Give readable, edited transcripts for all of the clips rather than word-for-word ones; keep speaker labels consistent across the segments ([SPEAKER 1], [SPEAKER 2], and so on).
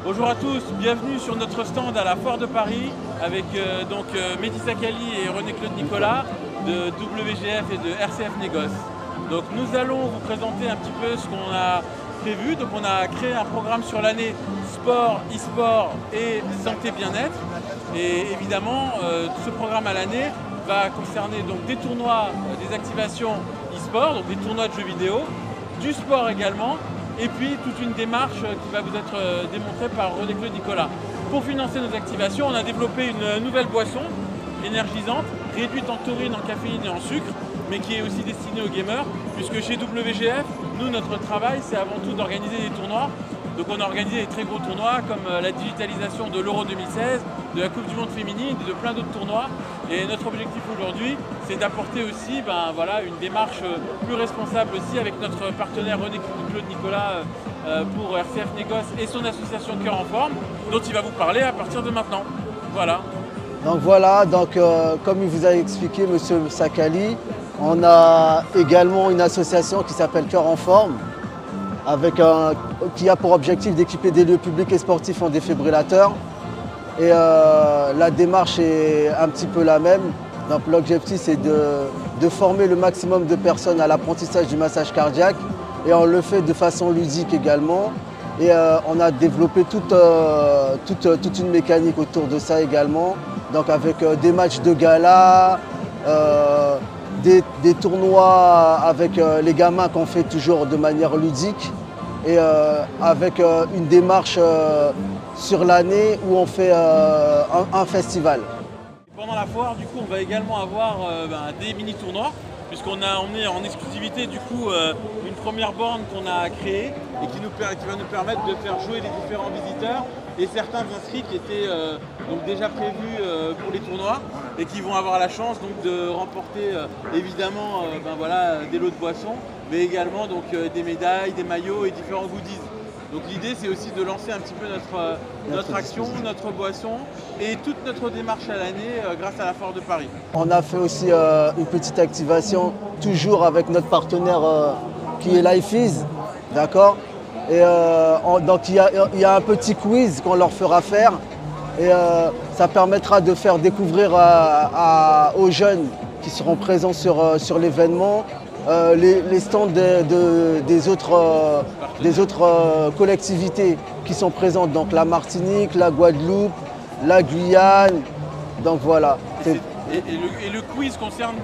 [SPEAKER 1] Bonjour à tous, bienvenue sur notre stand à la Foire de Paris avec Mehdi Sakali et René-Claude Nicolas de WGF et de RCF Négoce. Donc nous allons vous présenter un petit peu ce qu'on a prévu. Donc on a créé un programme sur l'année sport, e-sport et santé bien-être. Et évidemment, ce programme à l'année va concerner donc des tournois, des activations e-sport, donc des tournois de jeux vidéo, du sport également, et puis toute une démarche qui va vous être démontrée par René-Claude Nicolas. Pour financer nos activations, on a développé une nouvelle boisson énergisante, réduite en taurine, en caféine et en sucre, mais qui est aussi destinée aux gamers, puisque chez WGF, nous, notre travail, c'est avant tout d'organiser des tournois. Donc on a organisé des très gros tournois comme la digitalisation de l'Euro 2016, de la Coupe du Monde féminine et de plein d'autres tournois. Et notre objectif aujourd'hui, c'est d'apporter aussi une démarche plus responsable aussi avec notre partenaire René-Claude Nicolas pour RCF Négoce et son association Cœur en Forme, dont il va vous parler à partir de maintenant. Voilà.
[SPEAKER 2] Donc voilà, comme il vous a expliqué Monsieur Sakali, on a également une association qui s'appelle Cœur en Forme, qui a pour objectif d'équiper des lieux publics et sportifs en défibrillateurs. Et la démarche est un petit peu la même. Donc l'objectif c'est de former le maximum de personnes à l'apprentissage du massage cardiaque, et on le fait de façon ludique également. Et on a développé toute une mécanique autour de ça également, donc avec des matchs de gala, des tournois avec les gamins qu'on fait toujours de manière ludique, et avec une démarche sur l'année où on fait un festival.
[SPEAKER 1] Pendant la foire, du coup, on va également avoir des mini-tournois, puisqu'on a emmené en exclusivité du coup une première borne qu'on a créée et qui va nous permettre de faire jouer les différents visiteurs et certains inscrits qui étaient donc déjà prévus pour les tournois et qui vont avoir la chance donc de remporter évidemment des lots de boissons, mais également donc des médailles, des maillots et différents goodies. Donc l'idée c'est aussi de lancer un petit peu notre action, notre boisson et toute notre démarche à l'année grâce à la Foire de Paris.
[SPEAKER 2] On a fait aussi une petite activation, toujours avec notre partenaire qui est LifeEase, d'accord. Et donc il y a un petit quiz qu'on leur fera faire, et ça permettra de faire découvrir aux jeunes qui seront présents sur l'événement les stands des autres collectivités qui sont présentes, donc la Martinique, la Guadeloupe, la Guyane, donc voilà.
[SPEAKER 1] Et le quiz concerne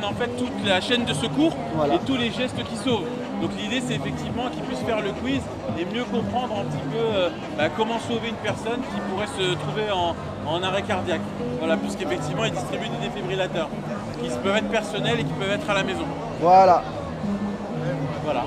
[SPEAKER 1] en fait toute la chaîne de secours, voilà, et tous les gestes qui sauvent. Donc l'idée c'est effectivement qu'ils puissent faire le quiz et mieux comprendre un petit peu comment sauver une personne qui pourrait se trouver en arrêt cardiaque. Voilà, puisqu'effectivement ils distribuent des défibrillateurs qui peuvent être personnels et qui peuvent être à la maison.
[SPEAKER 2] Voilà.
[SPEAKER 1] Voilà.